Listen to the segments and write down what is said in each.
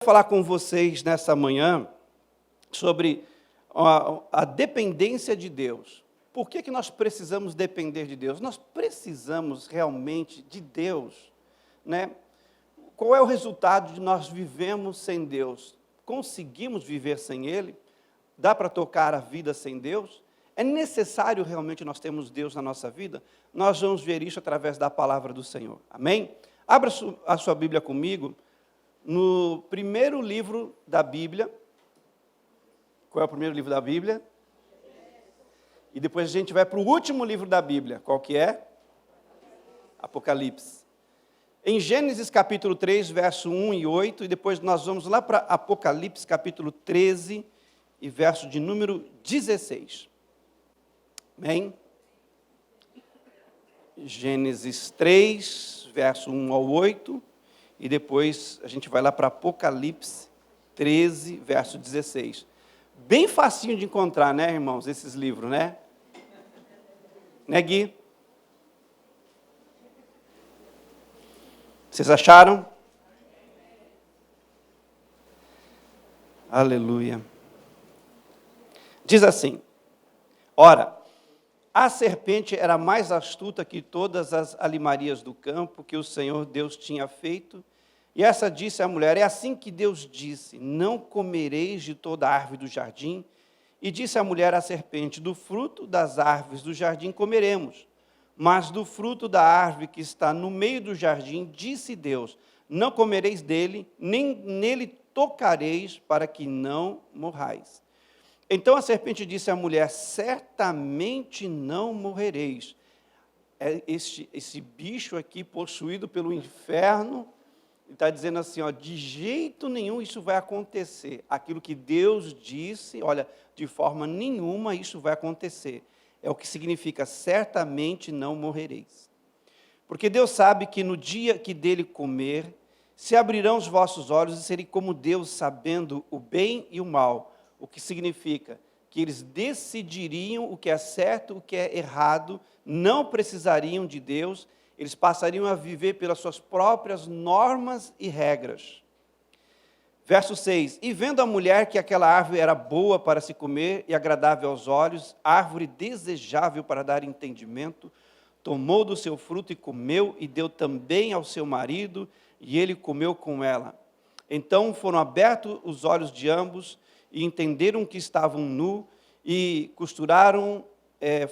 Falar com vocês nessa manhã sobre a dependência de Deus. Por que nós precisamos depender de Deus? Nós precisamos realmente de Deus, né? Qual é o resultado de nós vivemos sem Deus? Conseguimos viver sem Ele? Dá para tocar a vida sem Deus? É necessário realmente nós termos Deus na nossa vida? Nós vamos ver isso através da palavra do Senhor. Amém? Abra a sua Bíblia comigo. No primeiro livro da Bíblia, qual é o primeiro livro da Bíblia? E depois a gente vai para o último livro da Bíblia, qual que é? Apocalipse. Em Gênesis capítulo 3, verso 1 e 8, e depois nós vamos lá para Apocalipse capítulo 13 e verso de número 16. Amém? Gênesis 3, verso 1 ao 8. E depois a gente vai lá para Apocalipse 13, verso 16. Bem facinho de encontrar, né, irmãos, esses livros, né? Né, Gui? Vocês acharam? Aleluia. Diz assim: ora, a serpente era mais astuta que todas as alimarias do campo que o Senhor Deus tinha feito. E essa disse à mulher: é assim que Deus disse, não comereis de toda árvore do jardim. E disse a mulher à serpente: do fruto das árvores do jardim comeremos, mas do fruto da árvore que está no meio do jardim, disse Deus, não comereis dele, nem nele tocareis, para que não morrais. Então a serpente disse à mulher: certamente não morrereis. Esse bicho aqui, possuído pelo inferno, está dizendo assim, ó, de jeito nenhum isso vai acontecer. Aquilo que Deus disse, olha, de forma nenhuma isso vai acontecer. É o que significa, certamente não morrereis. Porque Deus sabe que no dia que dele comer, se abrirão os vossos olhos e serem como Deus, sabendo o bem e o mal. O que significa que eles decidiriam o que é certo, o que é errado, não precisariam de Deus, eles passariam a viver pelas suas próprias normas e regras. Verso 6, e vendo a mulher que aquela árvore era boa para se comer e agradável aos olhos, árvore desejável para dar entendimento, tomou do seu fruto e comeu, e deu também ao seu marido, e ele comeu com ela. Então foram abertos os olhos de ambos, e entenderam que estavam nus, e costuraram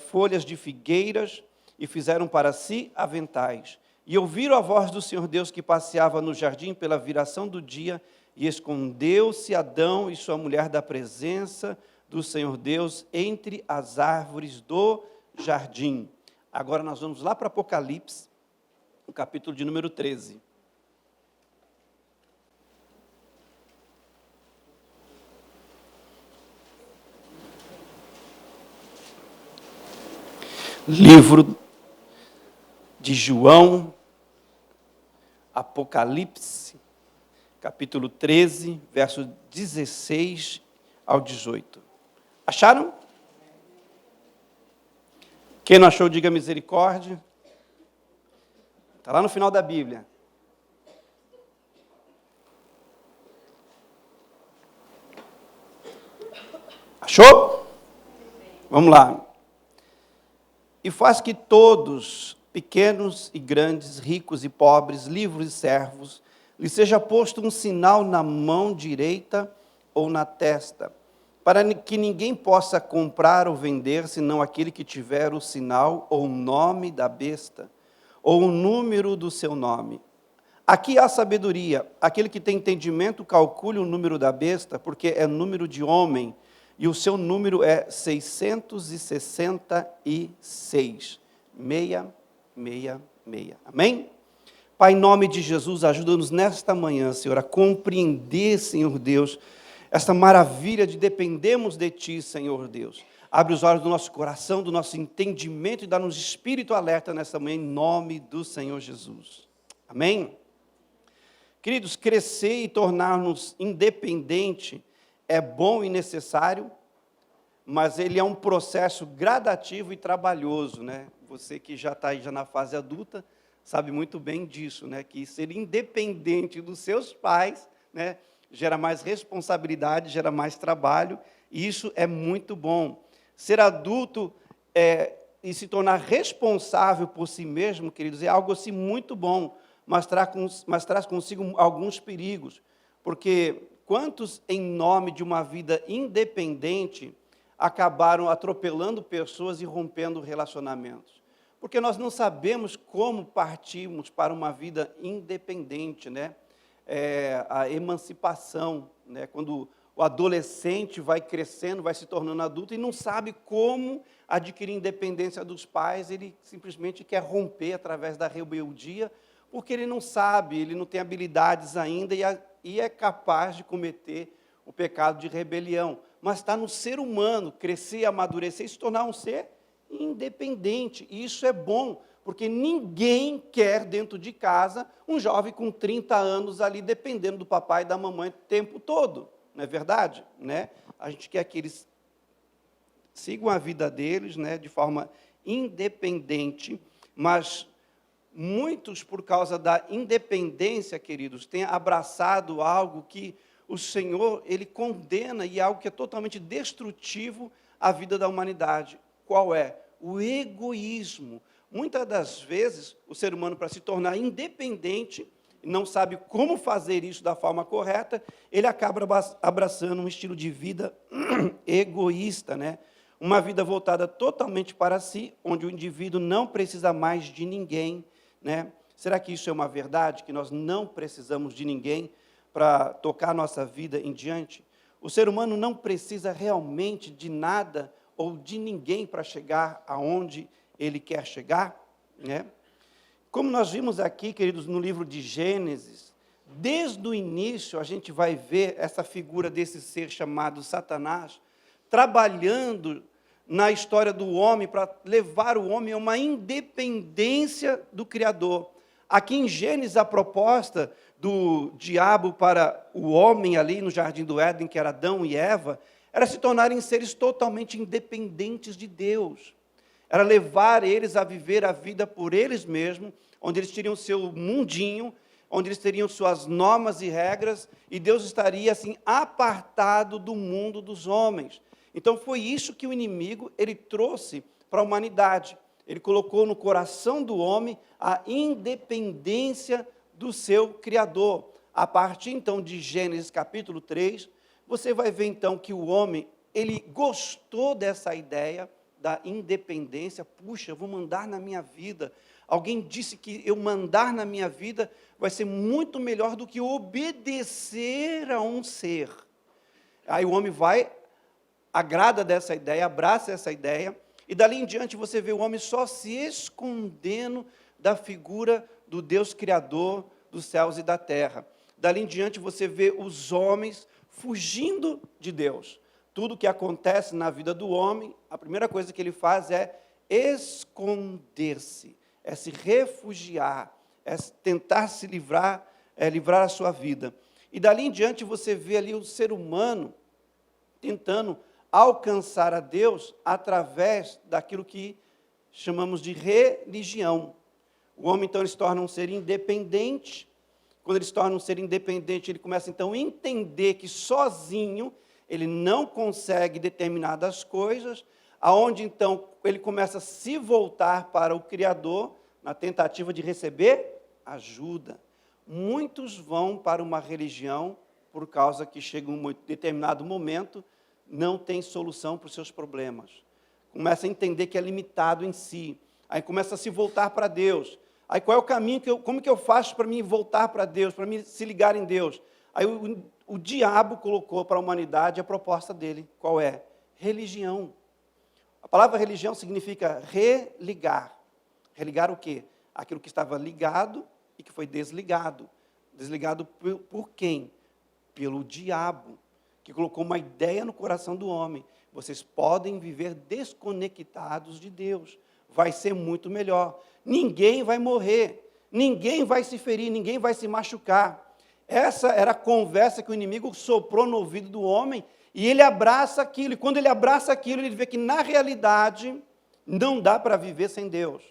folhas de figueiras, e fizeram para si aventais. E ouviram a voz do Senhor Deus que passeava no jardim pela viração do dia, e escondeu-se Adão e sua mulher da presença do Senhor Deus entre as árvores do jardim. Agora nós vamos lá para Apocalipse, o capítulo de número 13. Livro de João, Apocalipse, capítulo 13, verso 16 ao 18. Acharam? Quem não achou, diga misericórdia. Está lá no final da Bíblia. Achou? Vamos lá. E faz que todos, pequenos e grandes, ricos e pobres, livres e servos, lhe seja posto um sinal na mão direita ou na testa, para que ninguém possa comprar ou vender, senão aquele que tiver o sinal ou o nome da besta, ou o número do seu nome. Aqui há sabedoria. Aquele que tem entendimento, calcule o número da besta, porque é número de homem, e o seu número é 666. 666. Amém? Pai, em nome de Jesus, ajuda-nos nesta manhã, Senhor, a compreender, Senhor Deus, esta maravilha de dependermos de Ti, Senhor Deus. Abre os olhos do nosso coração, do nosso entendimento e dá-nos espírito alerta nesta manhã, em nome do Senhor Jesus. Amém? Queridos, crescer e tornar-nos independentes é bom e necessário, mas ele é um processo gradativo e trabalhoso, né? Você que já está aí já na fase adulta, sabe muito bem disso, né? Que ser independente dos seus pais, né, gera mais responsabilidade, gera mais trabalho, e isso é muito bom. Ser adulto e se tornar responsável por si mesmo, queridos, é algo assim muito bom, mas traz consigo alguns perigos, porque quantos, em nome de uma vida independente, acabaram atropelando pessoas e rompendo relacionamentos? Porque nós não sabemos como partimos para uma vida independente, né? A emancipação, né? Quando o adolescente vai crescendo, vai se tornando adulto e não sabe como adquirir independência dos pais, ele simplesmente quer romper através da rebeldia, porque ele não sabe, ele não tem habilidades ainda e é capaz de cometer o pecado de rebelião. Mas está no ser humano crescer, amadurecer e se tornar um ser independente. E isso é bom, porque ninguém quer dentro de casa um jovem com 30 anos ali dependendo do papai e da mamãe o tempo todo. Não é verdade? Né? A gente quer que eles sigam a vida deles, né, de forma independente, mas muitos, por causa da independência, queridos, têm abraçado algo que o Senhor, Ele condena, e é algo que é totalmente destrutivo à vida da humanidade. Qual é? O egoísmo. Muitas das vezes, o ser humano, para se tornar independente, não sabe como fazer isso da forma correta, ele acaba abraçando um estilo de vida egoísta, né? Uma vida voltada totalmente para si, onde o indivíduo não precisa mais de ninguém, né? Será que isso é uma verdade, que nós não precisamos de ninguém para tocar nossa vida em diante? O ser humano não precisa realmente de nada ou de ninguém para chegar aonde ele quer chegar, né? Como nós vimos aqui, queridos, no livro de Gênesis, desde o início a gente vai ver essa figura desse ser chamado Satanás, trabalhando na história do homem para levar o homem a uma independência do Criador. Aqui em Gênesis, a proposta do diabo para o homem ali no Jardim do Éden, que era Adão e Eva, era se tornarem seres totalmente independentes de Deus. Era levar eles a viver a vida por eles mesmos, onde eles teriam seu mundinho, onde eles teriam suas normas e regras, e Deus estaria assim apartado do mundo dos homens. Então foi isso que o inimigo ele trouxe para a humanidade. Ele colocou no coração do homem a independência do seu Criador. A partir então de Gênesis capítulo 3, você vai ver então que o homem ele gostou dessa ideia da independência. Puxa, eu vou mandar na minha vida. Alguém disse que eu mandar na minha vida vai ser muito melhor do que obedecer a um ser. Aí o homem vai, agrada dessa ideia, abraça essa ideia, e dali em diante você vê o homem só se escondendo da figura do Deus Criador dos céus e da terra. Dali em diante você vê os homens fugindo de Deus. Tudo que acontece na vida do homem, a primeira coisa que ele faz é esconder-se, é se refugiar, é tentar se livrar a sua vida. E dali em diante você vê ali o ser humano tentando alcançar a Deus através daquilo que chamamos de religião. O homem, então, ele se torna um ser independente. Quando ele se torna um ser independente, ele começa, então, a entender que sozinho ele não consegue determinadas coisas, aonde, então, ele começa a se voltar para o Criador na tentativa de receber ajuda. Muitos vão para uma religião por causa que chega um determinado momento, não tem solução para os seus problemas. Começa a entender que é limitado em si. Aí começa a se voltar para Deus. Aí qual é o caminho, como que eu faço para me voltar para Deus, para me se ligar em Deus? Aí o diabo colocou para a humanidade a proposta dele. Qual é? Religião. A palavra religião significa religar. Religar o quê? Aquilo que estava ligado e que foi desligado. Desligado por quem? Pelo diabo, que colocou uma ideia no coração do homem. Vocês podem viver desconectados de Deus. Vai ser muito melhor. Ninguém vai morrer. Ninguém vai se ferir. Ninguém vai se machucar. Essa era a conversa que o inimigo soprou no ouvido do homem. E ele abraça aquilo. E quando ele abraça aquilo, ele vê que, na realidade, não dá para viver sem Deus.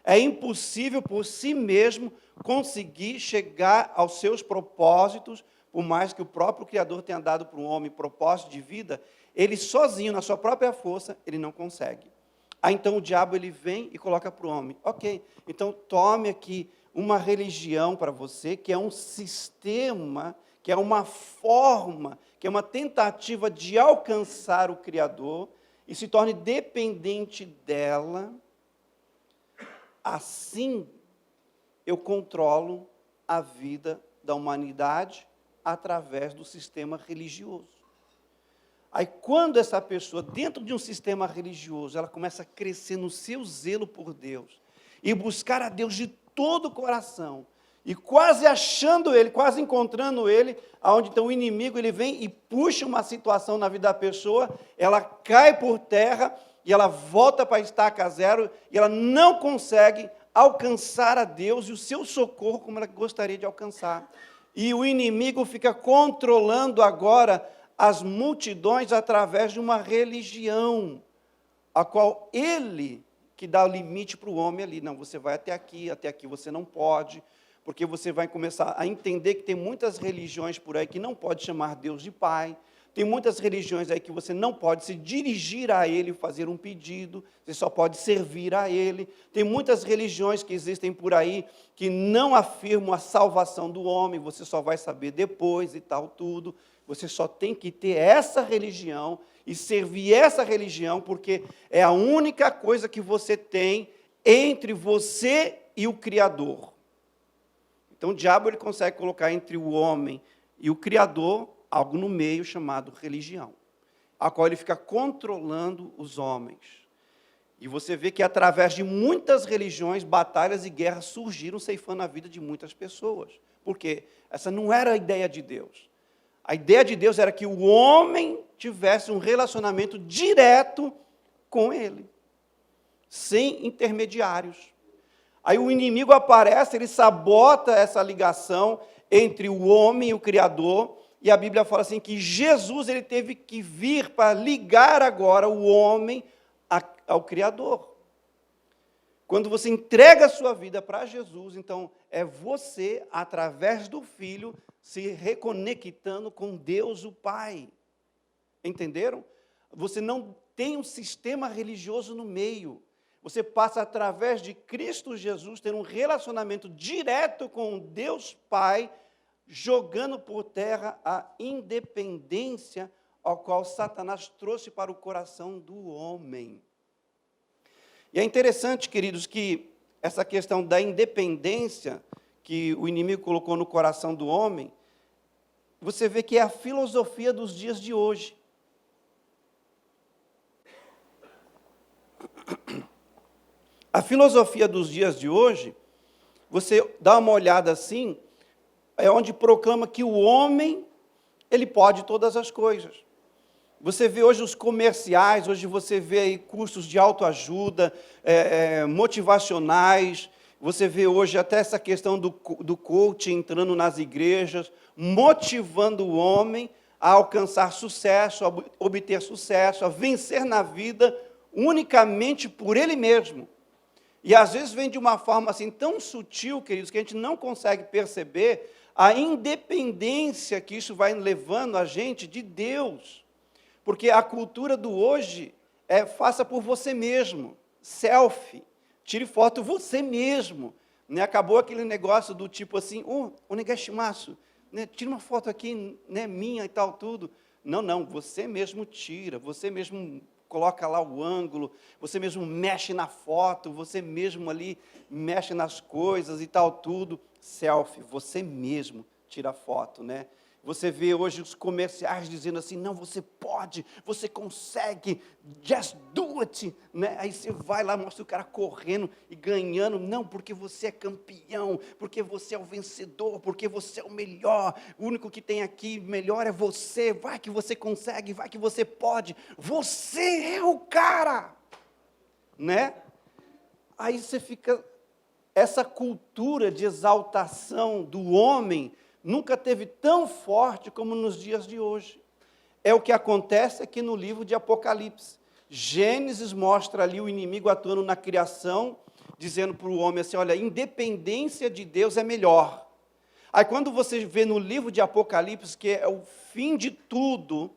É impossível por si mesmo conseguir chegar aos seus propósitos, por mais que o próprio Criador tenha dado para o homem propósito de vida, ele sozinho, na sua própria força, ele não consegue. Aí então o diabo ele vem e coloca para o homem, ok, então tome aqui uma religião para você, que é um sistema, que é uma forma, que é uma tentativa de alcançar o Criador e se torne dependente dela. Assim, eu controlo a vida da humanidade através do sistema religioso. Aí, quando essa pessoa, dentro de um sistema religioso, ela começa a crescer no seu zelo por Deus e buscar a Deus de todo o coração, e quase achando Ele, quase encontrando Ele, aonde então o inimigo ele vem e puxa uma situação na vida da pessoa, ela cai por terra e ela volta para a estaca zero e ela não consegue alcançar a Deus e o seu socorro como ela gostaria de alcançar. E o inimigo fica controlando agora as multidões através de uma religião, a qual ele que dá o limite para o homem ali. Não, você vai até aqui você não pode, porque você vai começar a entender que tem muitas religiões por aí que não pode chamar Deus de Pai, tem muitas religiões aí que você não pode se dirigir a Ele e fazer um pedido, você só pode servir a Ele. Tem muitas religiões que existem por aí que não afirmam a salvação do homem, você só vai saber depois e tal, tudo. Você só tem que ter essa religião e servir essa religião, porque é a única coisa que você tem entre você e o Criador. Então, o diabo ele consegue colocar entre o homem e o Criador algo no meio chamado religião, a qual ele fica controlando os homens. E você vê que através de muitas religiões, batalhas e guerras surgiram ceifando a vida de muitas pessoas. Por quê? Essa não era a ideia de Deus. A ideia de Deus era que o homem tivesse um relacionamento direto com Ele, sem intermediários. Aí o inimigo aparece, ele sabota essa ligação entre o homem e o Criador, e a Bíblia fala assim que Jesus ele teve que vir para ligar agora o homem ao Criador. Quando você entrega a sua vida para Jesus, então é você, através do Filho, se reconectando com Deus o Pai. Entenderam? Você não tem um sistema religioso no meio. Você passa, através de Cristo Jesus, ter um relacionamento direto com Deus Pai, jogando por terra a independência ao qual Satanás trouxe para o coração do homem. E é interessante, queridos, que essa questão da independência que o inimigo colocou no coração do homem, você vê que é a filosofia dos dias de hoje. A filosofia dos dias de hoje, você dá uma olhada assim, é onde proclama que o homem, ele pode todas as coisas. Você vê hoje os comerciais, hoje você vê aí cursos de autoajuda, motivacionais, você vê hoje até essa questão do coaching entrando nas igrejas, motivando o homem a alcançar sucesso, a obter sucesso, a vencer na vida unicamente por ele mesmo. E às vezes vem de uma forma assim tão sutil, queridos, que a gente não consegue perceber a independência que isso vai levando a gente de Deus. Porque a cultura do hoje é faça por você mesmo, selfie, tire foto você mesmo. Né? Acabou aquele negócio do tipo assim, o negashimasu, né? Tira uma foto aqui, né, minha e tal, tudo. Não, você mesmo tira, você mesmo coloca lá o ângulo, você mesmo mexe na foto, você mesmo ali mexe nas coisas e tal, tudo. Selfie, você mesmo tira foto, né? Você vê hoje os comerciais dizendo assim, não, você pode, você consegue, just do it, né? Aí você vai lá, mostra o cara correndo e ganhando, não, porque você é campeão, porque você é o vencedor, porque você é o melhor, o único que tem aqui melhor é você, vai que você consegue, vai que você pode, você é o cara, né? Aí você fica, essa cultura de exaltação do homem, nunca teve tão forte como nos dias de hoje. É o que acontece aqui no livro de Apocalipse. Gênesis mostra ali o inimigo atuando na criação, dizendo para o homem assim, olha, a independência de Deus é melhor. Aí quando você vê no livro de Apocalipse, que é o fim de tudo,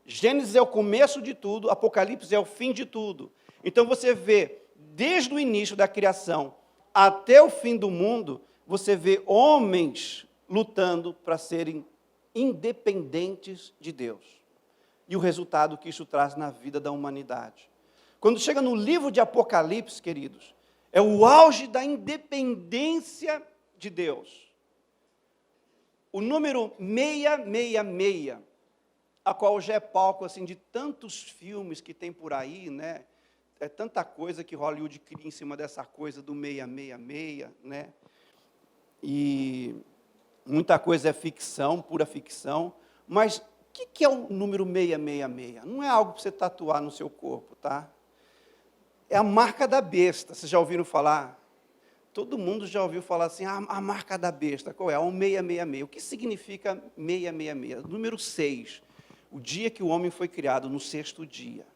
Gênesis é o começo de tudo, Apocalipse é o fim de tudo. Então você vê, desde o início da criação até o fim do mundo, você vê homens lutando para serem independentes de Deus. E o resultado que isso traz na vida da humanidade. Quando chega no livro de Apocalipse, queridos, é o auge da independência de Deus. O número 666, a qual já é palco assim, de tantos filmes que tem por aí, né? É tanta coisa que Hollywood cria em cima dessa coisa do 666, né? E muita coisa é ficção, pura ficção. Mas o que é o número 666? Não é algo para você tatuar no seu corpo, tá? É a marca da besta. Vocês já ouviram falar? Todo mundo já ouviu falar assim, a marca da besta. Qual é? O 666. O que significa 666? Número 6. O dia que o homem foi criado, no sexto dia.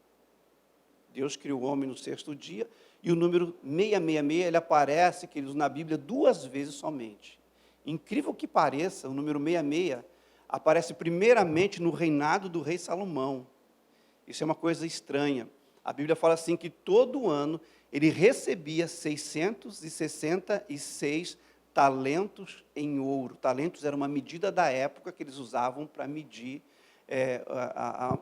Deus criou o homem no sexto dia, e o número 666, ele aparece, queridos, na Bíblia 2 vezes somente. Incrível que pareça, o número 66 aparece primeiramente no reinado do rei Salomão. Isso é uma coisa estranha. A Bíblia fala assim que todo ano ele recebia 666 talentos em ouro. Talentos era uma medida da época que eles usavam para medir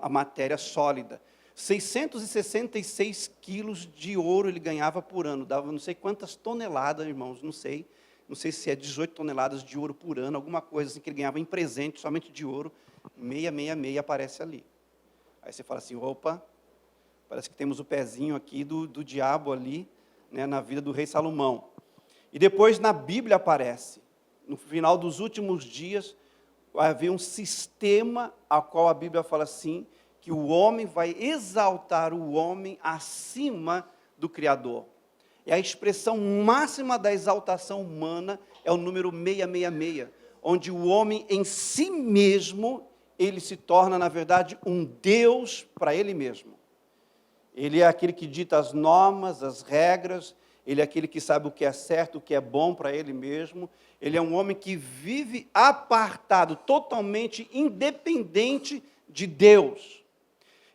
a matéria sólida. 666 quilos de ouro ele ganhava por ano. Dava não sei quantas toneladas, irmãos, não sei se é 18 toneladas de ouro por ano, alguma coisa assim que ele ganhava em presente, somente de ouro. 666 aparece ali. Aí você fala assim, opa, parece que temos o pezinho aqui do diabo ali, né, na vida do rei Salomão. E depois na Bíblia aparece, no final dos últimos dias, vai haver um sistema a qual a Bíblia fala assim, que o homem vai exaltar o homem acima do Criador. E a expressão máxima da exaltação humana é o número 666, onde o homem em si mesmo, ele se torna, na verdade, um Deus para ele mesmo. Ele é aquele que dita as normas, as regras, ele é aquele que sabe o que é certo, o que é bom para ele mesmo. Ele é um homem que vive apartado, totalmente independente de Deus.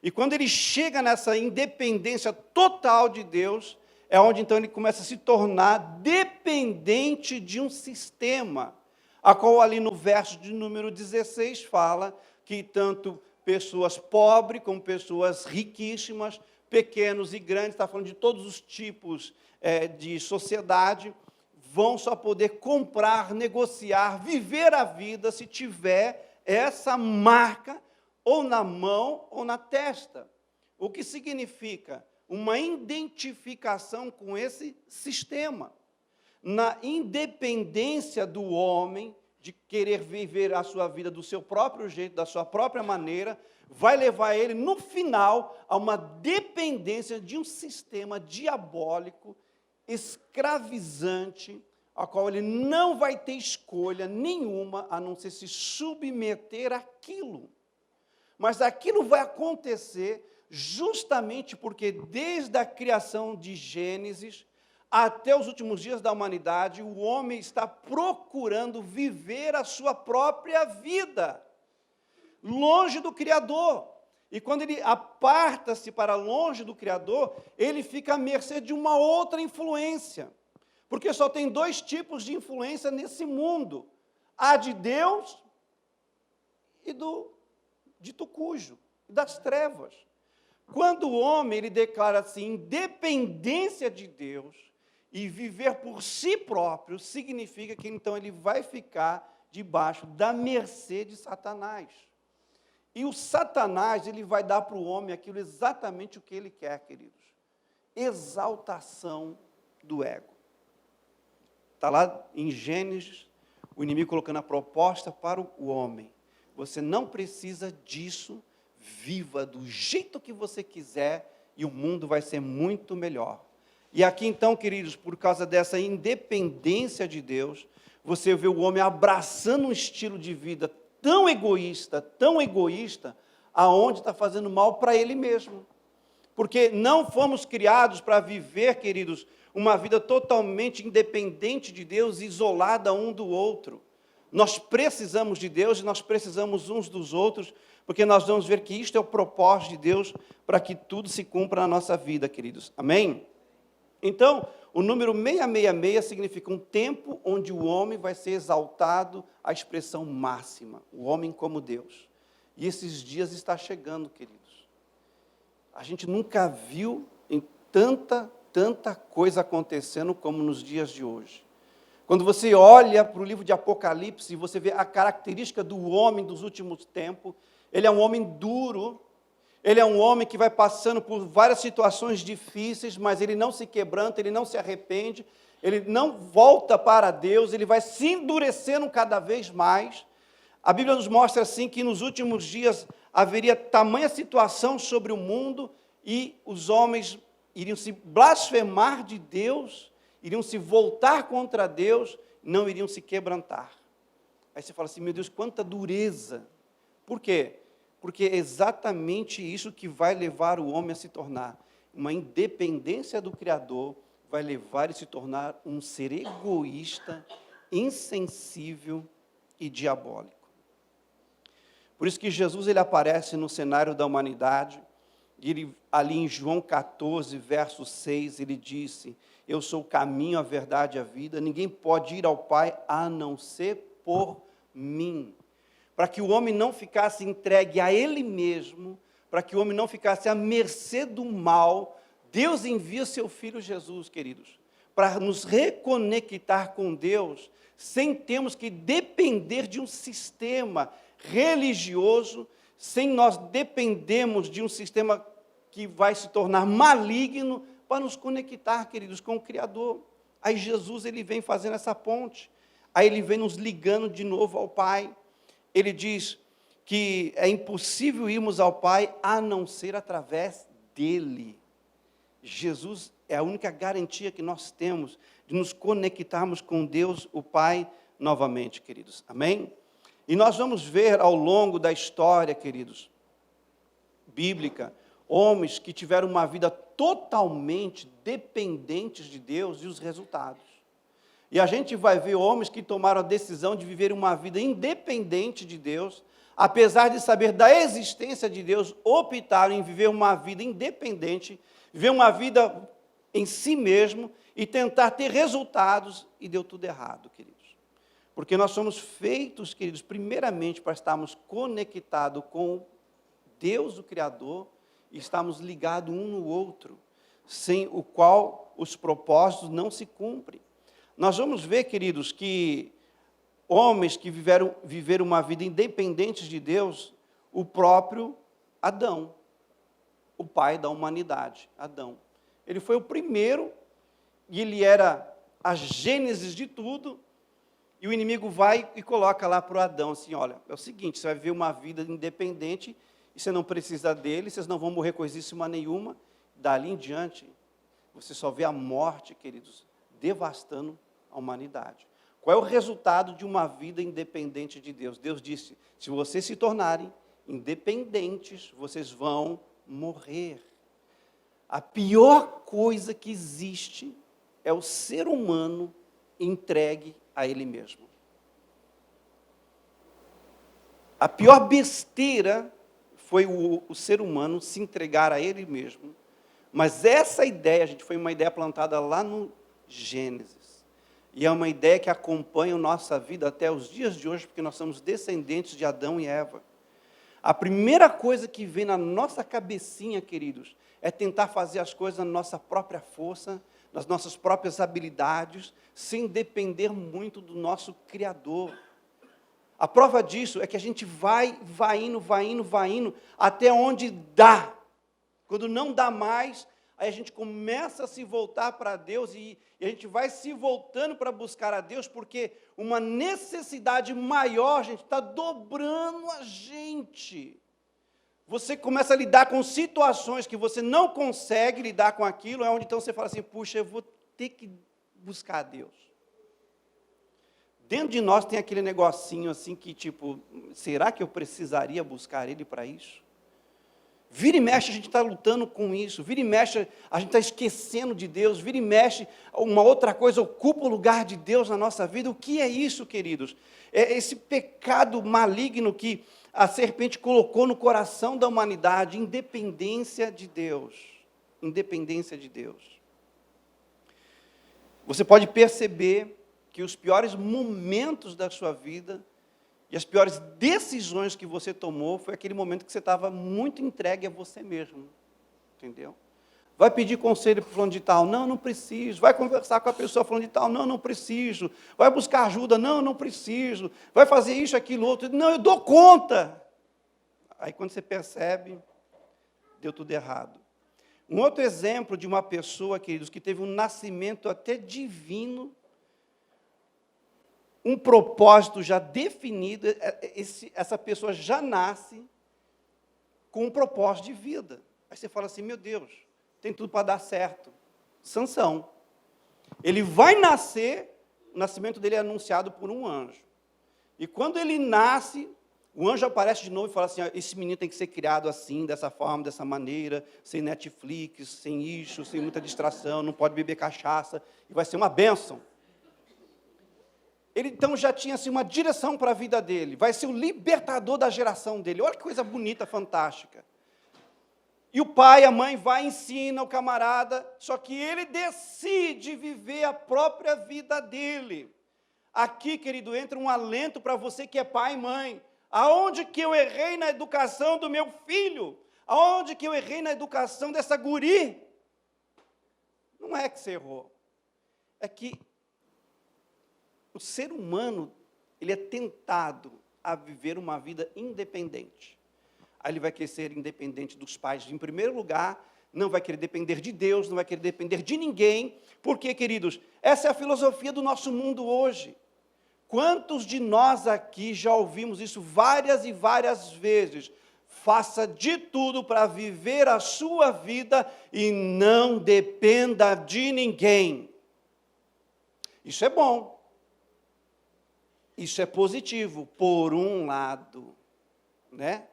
E quando ele chega nessa independência total de Deus, é onde então ele começa a se tornar dependente de um sistema, a qual ali no verso de número 16 fala que tanto pessoas pobres como pessoas riquíssimas, pequenos e grandes, está falando de todos os tipos de sociedade, vão só poder comprar, negociar, viver a vida se tiver essa marca ou na mão ou na testa. O que significa? Uma identificação com esse sistema. Na independência do homem, de querer viver a sua vida do seu próprio jeito, da sua própria maneira, vai levar ele, no final, a uma dependência de um sistema diabólico, escravizante, a qual ele não vai ter escolha nenhuma, a não ser se submeter àquilo. Mas aquilo vai acontecer justamente porque desde a criação de Gênesis até os últimos dias da humanidade, o homem está procurando viver a sua própria vida, longe do Criador. E quando ele aparta-se para longe do Criador, ele fica à mercê de uma outra influência. Porque só tem 2 tipos de influência nesse mundo: a de Deus e do dito cujo, das trevas. Quando o homem ele declara assim, independência de Deus e viver por si próprio, significa que então ele vai ficar debaixo da mercê de Satanás. E o Satanás, ele vai dar para o homem aquilo exatamente o que ele quer, queridos. Exaltação do ego. Está lá em Gênesis, o inimigo colocando a proposta para o homem. Você não precisa disso, viva do jeito que você quiser e o mundo vai ser muito melhor. E aqui então, queridos, por causa dessa independência de Deus, você vê o homem abraçando um estilo de vida tão egoísta, aonde está fazendo mal para ele mesmo. Porque não fomos criados para viver, queridos, uma vida totalmente independente de Deus, isolada um do outro. Nós precisamos de Deus e nós precisamos uns dos outros, porque nós vamos ver que isto é o propósito de Deus para que tudo se cumpra na nossa vida, queridos. Amém? Então, o número 666 significa um tempo onde o homem vai ser exaltado à expressão máxima, o homem como Deus. E esses dias está chegando, queridos. A gente nunca viu em tanta coisa acontecendo como nos dias de hoje. Quando você olha para o livro de Apocalipse, você vê a característica do homem dos últimos tempos. Ele é um homem duro, ele é um homem que vai passando por várias situações difíceis, mas ele não se quebranta, ele não se arrepende, ele não volta para Deus, ele vai se endurecendo cada vez mais. A Bíblia nos mostra assim que nos últimos dias haveria tamanha situação sobre o mundo e os homens iriam se blasfemar de Deus, iriam se voltar contra Deus, não iriam se quebrantar. Aí você fala assim, meu Deus, quanta dureza. Por quê? Porque é exatamente isso que vai levar o homem a se tornar. Uma independência do Criador vai levar ele a se tornar um ser egoísta, insensível e diabólico. Por isso que Jesus ele aparece no cenário da humanidade, e ele, ali em João 14, verso 6, ele disse, eu sou o caminho, a verdade e a vida, ninguém pode ir ao Pai a não ser por mim. Para que o homem não ficasse entregue a ele mesmo, para que o homem não ficasse à mercê do mal, Deus envia seu Filho Jesus, queridos, para nos reconectar com Deus, sem termos que depender de um sistema religioso, sem nós dependermos de um sistema que vai se tornar maligno, para nos conectar, queridos, com o Criador. Aí Jesus ele vem fazendo essa ponte, aí ele vem nos ligando de novo ao Pai. Ele diz que é impossível irmos ao Pai a não ser através dele. Jesus é a única garantia que nós temos de nos conectarmos com Deus, o Pai, novamente, queridos. Amém? E nós vamos ver ao longo da história, queridos, bíblica, homens que tiveram uma vida totalmente dependentes de Deus e os resultados. E a gente vai ver homens que tomaram a decisão de viver uma vida independente de Deus, apesar de saber da existência de Deus, optaram em viver uma vida independente, viver uma vida em si mesmo e tentar ter resultados, e deu tudo errado, queridos. Porque nós somos feitos, queridos, primeiramente para estarmos conectados com Deus, o Criador, e estarmos ligados um no outro, sem o qual os propósitos não se cumprem. Nós vamos ver, queridos, que homens que viveram uma vida independente de Deus, o próprio Adão, o pai da humanidade, Adão. Ele foi o primeiro, e ele era a gênese de tudo, e o inimigo vai e coloca lá para o Adão, assim, olha, é o seguinte, você vai viver uma vida independente, e você não precisa dele, vocês não vão morrer coisíssima nenhuma, dali em diante, você só vê a morte, queridos, devastando a humanidade. Qual é o resultado de uma vida independente de Deus? Deus disse, se vocês se tornarem independentes, vocês vão morrer. A pior coisa que existe é o ser humano entregue a ele mesmo. A pior besteira foi o ser humano se entregar a ele mesmo. Mas essa ideia, gente, foi uma ideia plantada lá no Gênesis. E é uma ideia que acompanha a nossa vida até os dias de hoje, porque nós somos descendentes de Adão e Eva. A primeira coisa que vem na nossa cabecinha, queridos, é tentar fazer as coisas na nossa própria força, nas nossas próprias habilidades, sem depender muito do nosso Criador. A prova disso é que a gente vai indo, até onde dá. Quando não dá mais, aí a gente começa a se voltar para Deus e a gente vai se voltando para buscar a Deus, porque uma necessidade maior, gente, está dobrando a gente. Você começa a lidar com situações que você não consegue lidar com aquilo, é onde então você fala assim, puxa, eu vou ter que buscar a Deus. Dentro de nós tem aquele negocinho assim que, tipo, será que eu precisaria buscar Ele para isso? Vira e mexe, a gente está lutando com isso. Vira e mexe, a gente está esquecendo de Deus. Vira e mexe, uma outra coisa ocupa o lugar de Deus na nossa vida. O que é isso, queridos? É esse pecado maligno que a serpente colocou no coração da humanidade, independência de Deus. Independência de Deus. Você pode perceber que os piores momentos da sua vida e as piores decisões que você tomou foi aquele momento que você estava muito entregue a você mesmo. Entendeu? Vai pedir conselho para o fulano de tal? Não, não preciso. Vai conversar com a pessoa fulano de tal? Não, não preciso. Vai buscar ajuda? Não, não preciso. Vai fazer isso, aquilo, outro? Não, eu dou conta. Aí quando você percebe, deu tudo errado. Um outro exemplo de uma pessoa, queridos, que teve um nascimento até divino, um propósito já definido, essa pessoa já nasce com um propósito de vida. Aí você fala assim, meu Deus, tem tudo para dar certo. Sansão. Ele vai nascer, o nascimento dele é anunciado por um anjo. E quando ele nasce, o anjo aparece de novo e fala assim, esse menino tem que ser criado assim, dessa forma, dessa maneira, sem Netflix, sem isso, sem muita distração, não pode beber cachaça, e vai ser uma bênção. Ele então já tinha assim, uma direção para a vida dele, vai ser o libertador da geração dele. Olha que coisa bonita, fantástica. E o pai, a mãe, vai e ensina o camarada, só que ele decide viver a própria vida dele. Aqui, querido, entra um alento para você que é pai e mãe. Aonde que eu errei na educação do meu filho? Aonde que eu errei na educação dessa guri? Não é que você errou, é que o ser humano, ele é tentado a viver uma vida independente. Aí ele vai querer ser independente dos pais, em primeiro lugar, não vai querer depender de Deus, não vai querer depender de ninguém, porque, queridos, essa é a filosofia do nosso mundo hoje. Quantos de nós aqui já ouvimos isso várias e várias vezes? Faça de tudo para viver a sua vida e não dependa de ninguém. Isso é bom. Isso é positivo, por um lado, né?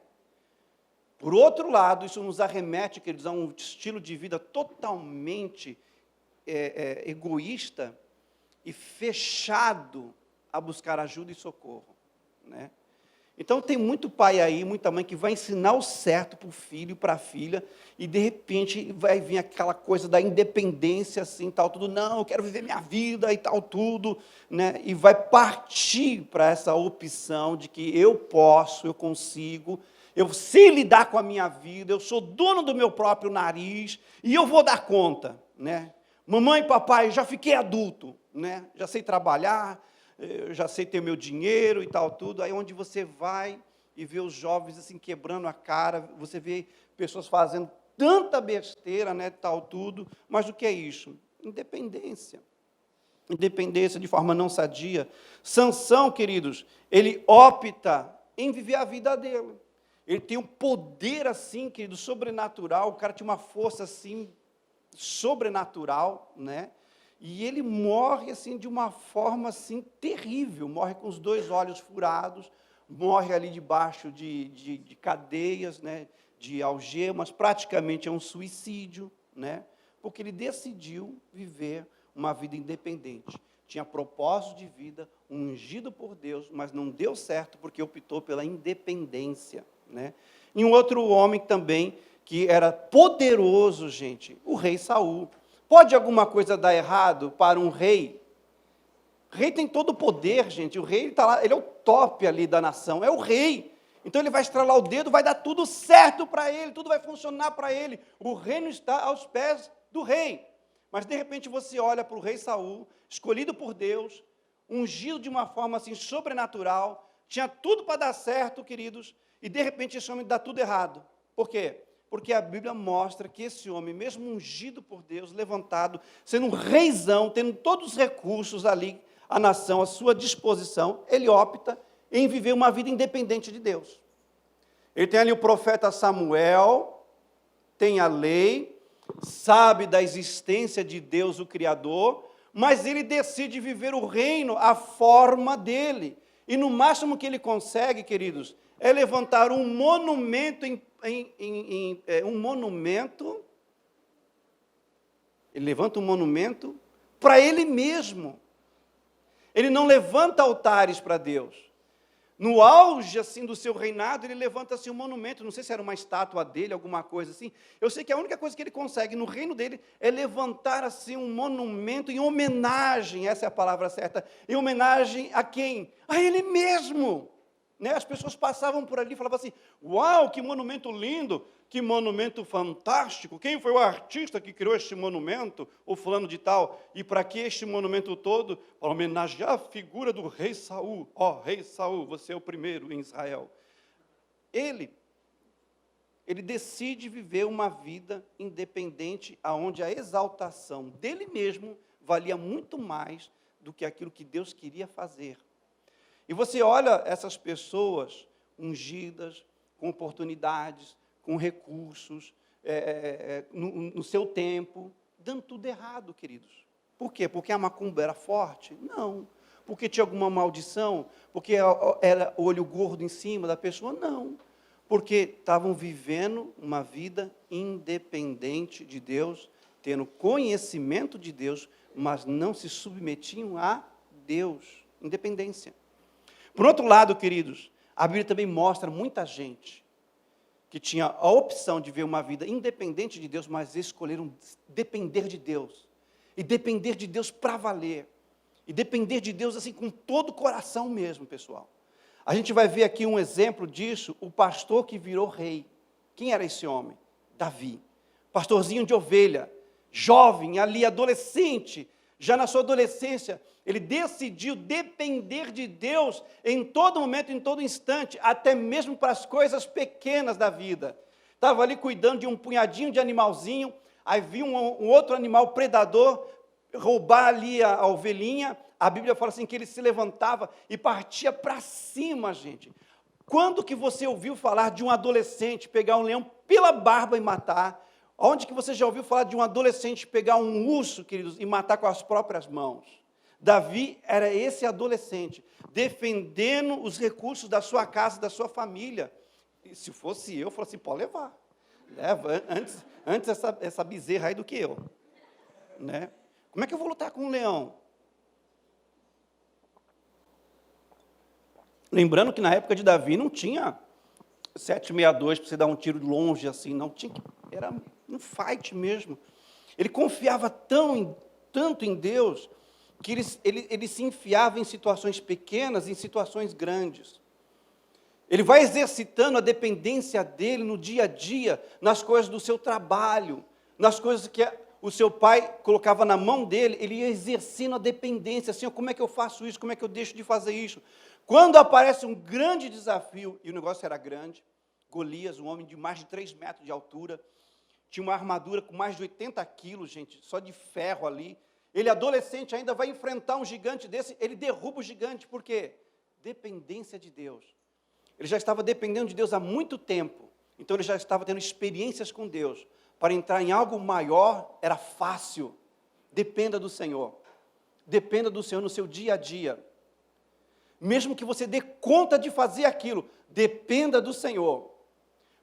Por outro lado, isso nos arremete, queridos, a um estilo de vida totalmente egoísta e fechado a buscar ajuda e socorro, né? Então, tem muito pai aí, muita mãe que vai ensinar o certo para o filho, para a filha, e, de repente, vai vir aquela coisa da independência, assim, tal, tudo, não, eu quero viver minha vida e tal, tudo, né? E vai partir para essa opção de que eu posso, eu consigo, eu sei lidar com a minha vida, eu sou dono do meu próprio nariz, e eu vou dar conta, né? Mamãe e papai, já fiquei adulto, né? Já sei trabalhar, eu já sei ter meu dinheiro e tal, tudo. Aí onde você vai e vê os jovens assim quebrando a cara, você vê pessoas fazendo tanta besteira, né, tal, tudo. Mas o que é isso? Independência. Independência de forma não sadia. Sansão, queridos, ele opta em viver a vida dele. Ele tem um poder assim, querido, sobrenatural. O cara tinha uma força assim sobrenatural, né? E ele morre assim de uma forma assim terrível, morre com os 2 olhos furados, morre ali debaixo de cadeias, né, de algemas, praticamente é um suicídio, né, porque ele decidiu viver uma vida independente. Tinha propósito de vida, ungido por Deus, mas não deu certo porque optou pela independência, né. E um outro homem também que era poderoso, gente, o rei Saul. Pode alguma coisa dar errado para um rei? O rei tem todo o poder, gente. O rei está lá, ele é o top ali da nação, é o rei. Então ele vai estralar o dedo, vai dar tudo certo para ele, tudo vai funcionar para ele. O reino está aos pés do rei. Mas de repente você olha para o rei Saul, escolhido por Deus, ungido de uma forma assim sobrenatural, tinha tudo para dar certo, queridos, e de repente esse homem dá tudo errado. Por quê? Porque a Bíblia mostra que esse homem, mesmo ungido por Deus, levantado, sendo um reizão, tendo todos os recursos ali, a nação à sua disposição, ele opta em viver uma vida independente de Deus. Ele tem ali o profeta Samuel, tem a lei, sabe da existência de Deus, o Criador, mas ele decide viver o reino à forma dele. E no máximo que ele consegue, queridos, é levantar um monumento ele levanta um monumento para ele mesmo. Ele não levanta altares para Deus. No auge assim do seu reinado, ele levanta assim um monumento, não sei se era uma estátua dele, alguma coisa assim. Eu sei que a única coisa que ele consegue no reino dele é levantar assim um monumento em homenagem, essa é a palavra certa, em homenagem a quem? A ele mesmo. Né? As pessoas passavam por ali e falavam assim, uau, que monumento lindo, que monumento fantástico, quem foi o artista que criou este monumento, o fulano de tal, e para que este monumento todo? Para homenagear a figura do rei Saul. Ó, rei Saul, você é o primeiro em Israel. Ele decide viver uma vida independente, onde a exaltação dele mesmo valia muito mais do que aquilo que Deus queria fazer. E você olha essas pessoas ungidas, com oportunidades, com recursos, no seu tempo, dando tudo errado, queridos. Por quê? Porque a macumba era forte? Não. Porque tinha alguma maldição? Porque era olho gordo em cima da pessoa? Não. Porque estavam vivendo uma vida independente de Deus, tendo conhecimento de Deus, mas não se submetiam a Deus. Independência. Por outro lado, queridos, a Bíblia também mostra muita gente que tinha a opção de ver uma vida independente de Deus, mas escolheram depender de Deus. E depender de Deus para valer. E depender de Deus assim com todo o coração mesmo, pessoal. A gente vai ver aqui um exemplo disso, o pastor que virou rei. Quem era esse homem? Davi. Pastorzinho de ovelha, jovem ali, adolescente, já na sua adolescência, ele decidiu depender de Deus em todo momento, em todo instante, até mesmo para as coisas pequenas da vida. Estava ali cuidando de um punhadinho de animalzinho, aí viu um outro animal predador roubar ali a ovelhinha. A Bíblia fala assim que ele se levantava e partia para cima, gente. Quando que você ouviu falar de um adolescente pegar um leão pela barba e matar? Onde que você já ouviu falar de um adolescente pegar um urso, queridos, e matar com as próprias mãos? Davi era esse adolescente, defendendo os recursos da sua casa, da sua família. E se fosse eu falasse assim, pode levar. Leva, antes essa bezerra aí do que eu. Né? Como é que eu vou lutar com um leão? Lembrando que na época de Davi não tinha 762 para você dar um tiro longe assim, não tinha, era um fight mesmo. Ele confiava tanto em Deus, que ele se enfiava em situações pequenas, em situações grandes. Ele vai exercitando a dependência dele no dia a dia, nas coisas do seu trabalho, nas coisas que o seu pai colocava na mão dele, ele ia exercendo a dependência, assim, como é que eu faço isso, como é que eu deixo de fazer isso? Quando aparece um grande desafio, e o negócio era grande, Golias, um homem de mais de 3 metros de altura, tinha uma armadura com mais de 80 quilos, gente, só de ferro ali. Ele, adolescente, ainda vai enfrentar um gigante desse, ele derruba o gigante, por quê? Dependência de Deus. Ele já estava dependendo de Deus há muito tempo, então ele já estava tendo experiências com Deus. Para entrar em algo maior, era fácil. Dependa do Senhor. Dependa do Senhor no seu dia a dia. Mesmo que você dê conta de fazer aquilo, dependa do Senhor.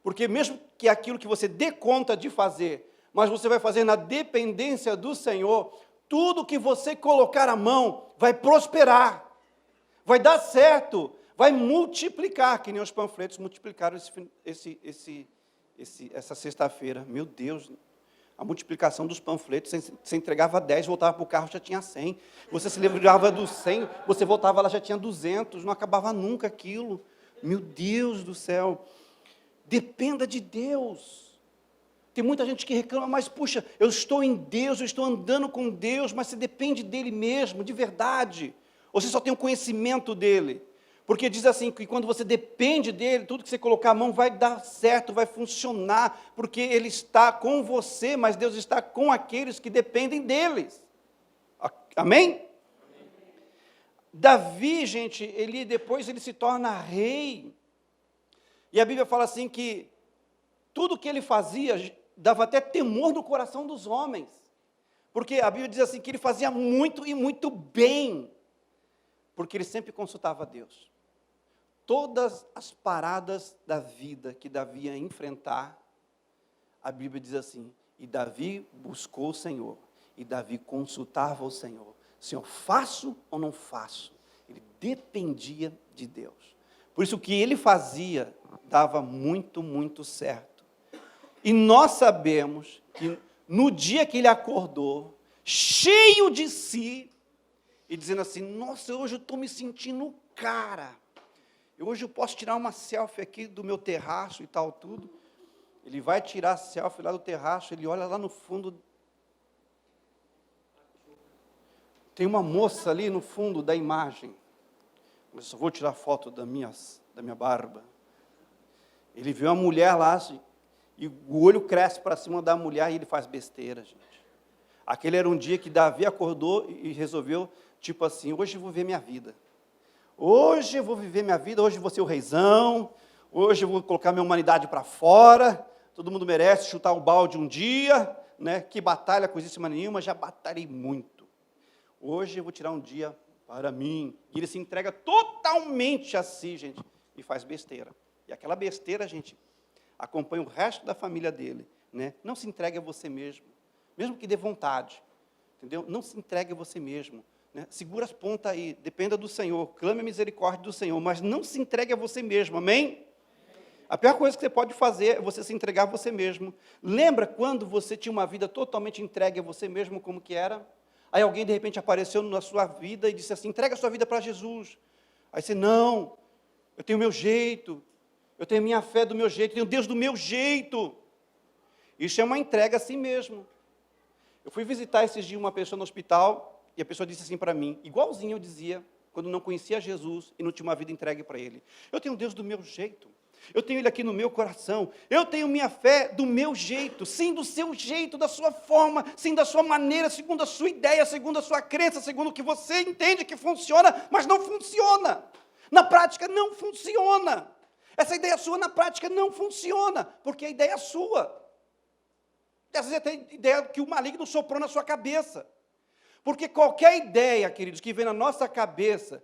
Porque mesmo que aquilo que você dê conta de fazer, mas você vai fazer na dependência do Senhor, tudo que você colocar a mão vai prosperar, vai dar certo, vai multiplicar, que nem os panfletos multiplicaram essa sexta-feira. Meu Deus, a multiplicação dos panfletos, você entregava 10, voltava para o carro, já tinha 100. Você se livrava dos 100, você voltava lá, já tinha 200, não acabava nunca aquilo. Meu Deus do céu, dependa de Deus. Tem muita gente que reclama, mas puxa, eu estou em Deus, eu estou andando com Deus, mas você depende dele mesmo, de verdade. Ou você só tem o conhecimento dele. Porque diz assim, que quando você depende dele, tudo que você colocar a mão vai dar certo, vai funcionar, porque ele está com você, mas Deus está com aqueles que dependem deles. Amém? Davi, gente, depois ele se torna rei. E a Bíblia fala assim que tudo que ele fazia dava até temor no coração dos homens. Porque a Bíblia diz assim que ele fazia muito e muito bem. Porque ele sempre consultava a Deus. todas as paradas da vida que Davi ia enfrentar, a Bíblia diz assim, e Davi buscou o Senhor, e Davi consultava o Senhor. Senhor, faço ou não faço? Ele dependia de Deus. Por isso o que ele fazia dava muito, muito certo. E nós sabemos que no dia que ele acordou, cheio de si, e dizendo assim, nossa, hoje eu estou me sentindo cara. Hoje eu posso tirar uma selfie aqui do meu terraço e tal, tudo. Ele vai tirar a selfie lá do terraço, ele olha lá no fundo. Tem uma moça ali no fundo da imagem. Mas só vou tirar foto da minha barba. Ele vê uma mulher lá, assim, e o olho cresce para cima da mulher e ele faz besteira, gente. Aquele era um dia que Davi acordou e resolveu, tipo assim, hoje eu vou ver minha vida. Hoje eu vou viver minha vida, hoje eu vou ser o reizão, hoje eu vou colocar minha humanidade para fora, todo mundo merece chutar o balde um dia, né? Que batalha, coisíssima nenhuma, já batalhei muito. Hoje eu vou tirar um dia para mim. E ele se entrega totalmente a si, gente, e faz besteira. E aquela besteira, gente, acompanha o resto da família dele, né? Não se entregue a você mesmo, mesmo que dê vontade, entendeu? Não se entregue a você mesmo. Né? Segura as pontas aí, dependa do Senhor, clame a misericórdia do Senhor, mas não se entregue a você mesmo, amém? A pior coisa que você pode fazer é você se entregar a você mesmo. Lembra quando você tinha uma vida totalmente entregue a você mesmo, como que era? Aí alguém de repente apareceu na sua vida e disse assim, entrega a sua vida para Jesus. Aí você, não, eu tenho o meu jeito, eu tenho a minha fé do meu jeito, eu tenho Deus do meu jeito. Isso é uma entrega a si mesmo. Eu fui visitar esses dias uma pessoa no hospital, e a pessoa disse assim para mim, igualzinho eu dizia, quando não conhecia Jesus e não tinha uma vida entregue para Ele. Eu tenho Deus do meu jeito, eu tenho Ele aqui no meu coração, eu tenho minha fé do meu jeito, sim, do seu jeito, da sua forma, sim, da sua maneira, segundo a sua ideia, segundo a sua crença, segundo o que você entende que funciona, mas não funciona. Na prática não funciona. Essa ideia sua na prática não funciona, porque a ideia é sua. Às vezes tem ideia que o maligno soprou na sua cabeça. Porque qualquer ideia, queridos, que vem na nossa cabeça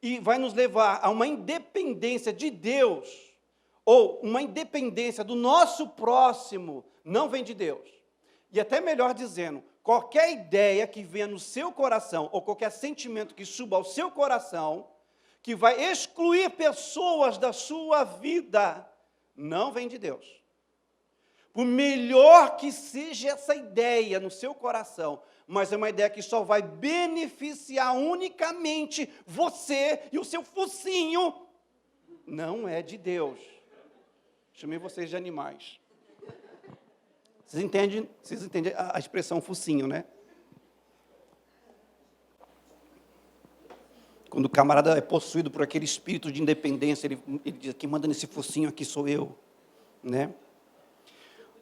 e vai nos levar a uma independência de Deus, ou uma independência do nosso próximo, não vem de Deus. E até melhor dizendo, qualquer ideia que venha no seu coração, ou qualquer sentimento que suba ao seu coração, que vai excluir pessoas da sua vida, não vem de Deus. Por melhor que seja essa ideia no seu coração, mas é uma ideia que só vai beneficiar unicamente você e o seu focinho, não é de Deus. Chamei vocês de animais. Vocês entendem a expressão focinho, né? Quando o camarada é possuído por aquele espírito de independência, ele diz, quem manda nesse focinho aqui sou eu, né?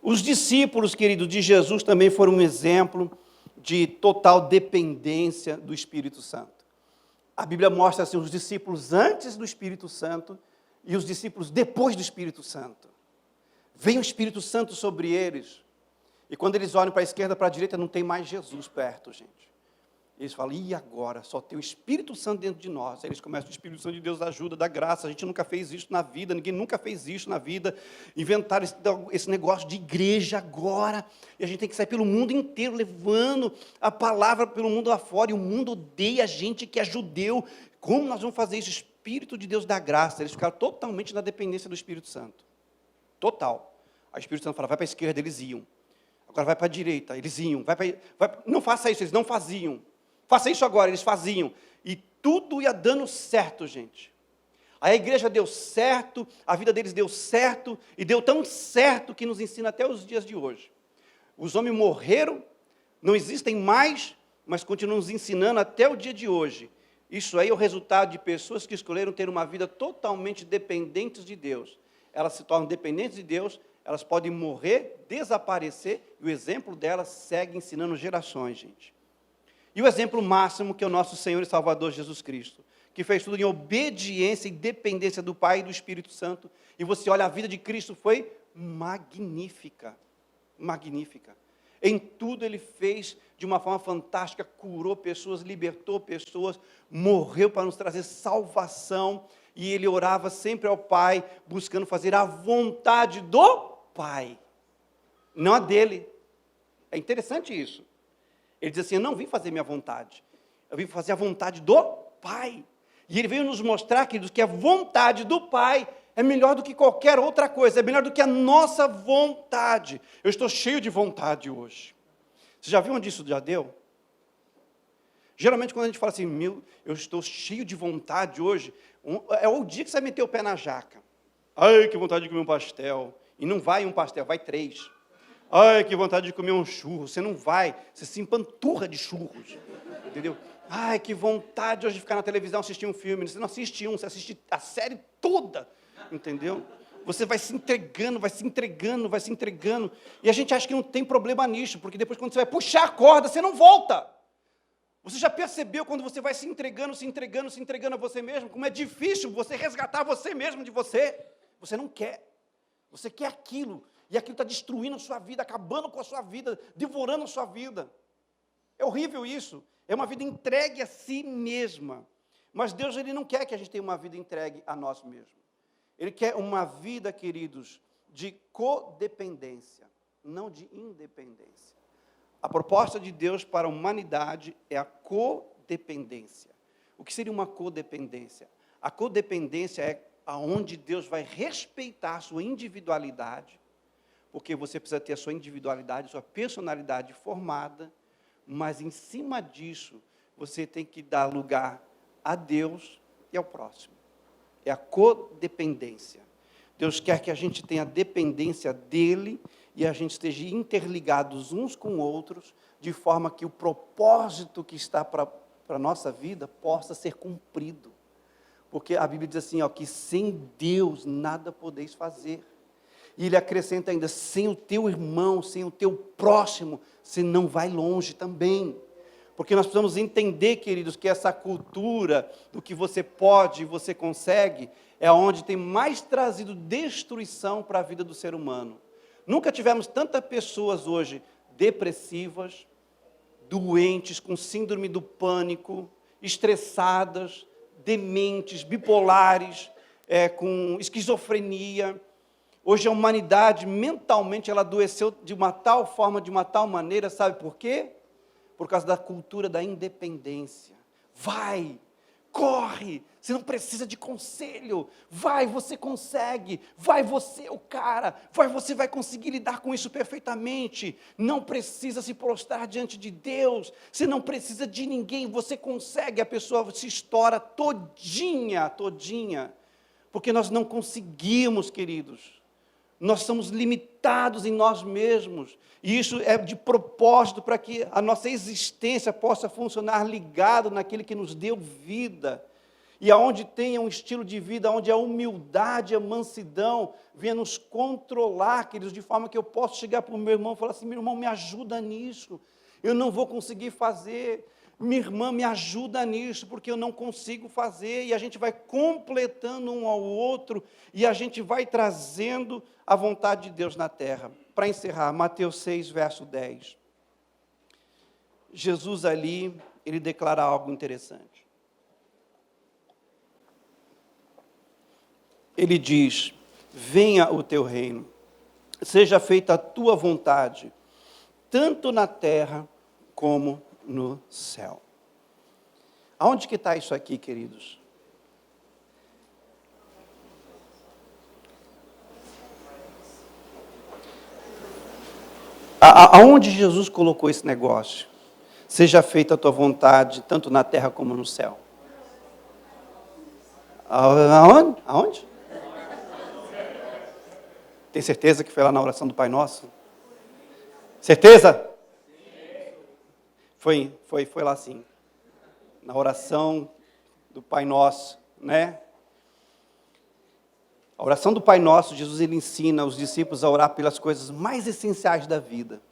Os discípulos, queridos, de Jesus também foram um exemplo de total dependência do Espírito Santo. A Bíblia mostra assim, os discípulos antes do Espírito Santo e os discípulos depois do Espírito Santo. Vem o Espírito Santo sobre eles, e quando eles olham para a esquerda, para a direita, não tem mais Jesus perto, gente. Eles falam, e agora? Só tem o Espírito Santo dentro de nós. Aí eles começam, o Espírito Santo de Deus ajuda, dá graça, a gente nunca fez isso na vida, ninguém nunca fez isso na vida. Inventaram esse negócio de igreja agora, e a gente tem que sair pelo mundo inteiro, levando a palavra pelo mundo lá fora, e o mundo odeia a gente que é judeu. Como nós vamos fazer isso? O Espírito de Deus dá graça. Eles ficaram totalmente na dependência do Espírito Santo. Total. Aí o Espírito Santo fala, vai para a esquerda, eles iam. Agora vai para a direita, eles iam. Não faça isso, eles não faziam. Faça isso agora, eles faziam. E tudo ia dando certo, gente. A igreja deu certo, a vida deles deu certo, e deu tão certo que nos ensina até os dias de hoje. Os homens morreram, não existem mais, mas continuam nos ensinando até o dia de hoje. Isso aí é o resultado de pessoas que escolheram ter uma vida totalmente dependentes de Deus. Elas se tornam dependentes de Deus, elas podem morrer, desaparecer, e o exemplo delas segue ensinando gerações, gente. E o exemplo máximo que é o nosso Senhor e Salvador Jesus Cristo, que fez tudo em obediência e dependência do Pai e do Espírito Santo. E você olha, a vida de Cristo foi magnífica, magnífica. Em tudo ele fez de uma forma fantástica, curou pessoas, libertou pessoas, morreu para nos trazer salvação. e ele orava sempre ao Pai, buscando fazer a vontade do Pai, não a dele. É interessante isso. Ele diz assim, eu não vim fazer minha vontade, eu vim fazer a vontade do Pai. E ele veio nos mostrar, queridos, que a vontade do Pai é melhor do que qualquer outra coisa, é melhor do que a nossa vontade. Eu estou cheio de vontade hoje. Você já viu onde isso já deu? Geralmente, quando a gente fala assim, eu estou cheio de vontade hoje, é o dia que você vai meter o pé na jaca. Ai, que vontade de comer um pastel. E não vai um pastel, vai 3. Ai, que vontade de comer um churro. Você não vai, você se empanturra de churros. Entendeu? Ai, que vontade hoje de ficar na televisão, assistir um filme. Você não assiste você assiste a série toda. Entendeu? Você vai se entregando, vai se entregando, vai se entregando. E a gente acha que não tem problema nisso, porque depois, quando você vai puxar a corda, você não volta. Você já percebeu quando você vai se entregando, se entregando, se entregando a você mesmo, como é difícil você resgatar você mesmo de você? Você não quer. Você quer aquilo. E aquilo está destruindo a sua vida, acabando com a sua vida, devorando a sua vida. É horrível isso. É uma vida entregue a si mesma. Mas Deus, Ele não quer que a gente tenha uma vida entregue a nós mesmos. Ele quer uma vida, queridos, de codependência, não de independência. A proposta de Deus para a humanidade é a codependência. O que seria uma codependência? A codependência é aonde Deus vai respeitar a sua individualidade, porque você precisa ter a sua individualidade, a sua personalidade formada, mas em cima disso, você tem que dar lugar a Deus e ao próximo. É a codependência. Deus quer que a gente tenha dependência dEle e a gente esteja interligados uns com outros, de forma que o propósito que está para a nossa vida possa ser cumprido. Porque a Bíblia diz assim, ó, que sem Deus nada podeis fazer. E ele acrescenta ainda, sem o teu irmão, sem o teu próximo, você não vai longe também. Porque nós precisamos entender, queridos, que essa cultura do que você pode e você consegue, é onde tem mais trazido destruição para a vida do ser humano. Nunca tivemos tantas pessoas hoje depressivas, doentes, com síndrome do pânico, estressadas, dementes, bipolares, com esquizofrenia. Hoje a humanidade, mentalmente, ela adoeceu de uma tal forma, de uma tal maneira, sabe por quê? Por causa da cultura da independência. Vai, corre, você não precisa de conselho, vai, você consegue, vai, você é o cara, vai, você vai conseguir lidar com isso perfeitamente, não precisa se prostrar diante de Deus, você não precisa de ninguém, você consegue, a pessoa se estoura todinha, porque nós não conseguimos, queridos, nós somos limitados em nós mesmos, e isso é de propósito para que a nossa existência possa funcionar ligado naquele que nos deu vida, e aonde tenha um estilo de vida, onde a humildade, a mansidão venha nos controlar, queridos, de forma que eu possa chegar para o meu irmão e falar assim, meu irmão, me ajuda nisso, eu não vou conseguir fazer, minha irmã, me ajuda nisso, porque eu não consigo fazer, e a gente vai completando um ao outro, e a gente vai trazendo a vontade de Deus na terra. Para encerrar, Mateus 6, verso 10. Jesus ali, ele declara algo interessante. Ele diz, venha o teu reino, seja feita a tua vontade, tanto na terra como no céu. Aonde que está isso aqui, queridos? Aonde Jesus colocou esse negócio? Seja feita a tua vontade, tanto na terra como no céu. Aonde? Aonde? Tem certeza que foi lá na oração do Pai Nosso? Certeza? Foi lá sim. Na oração do Pai Nosso, né? A oração do Pai Nosso, Jesus ele ensina os discípulos a orar pelas coisas mais essenciais da vida.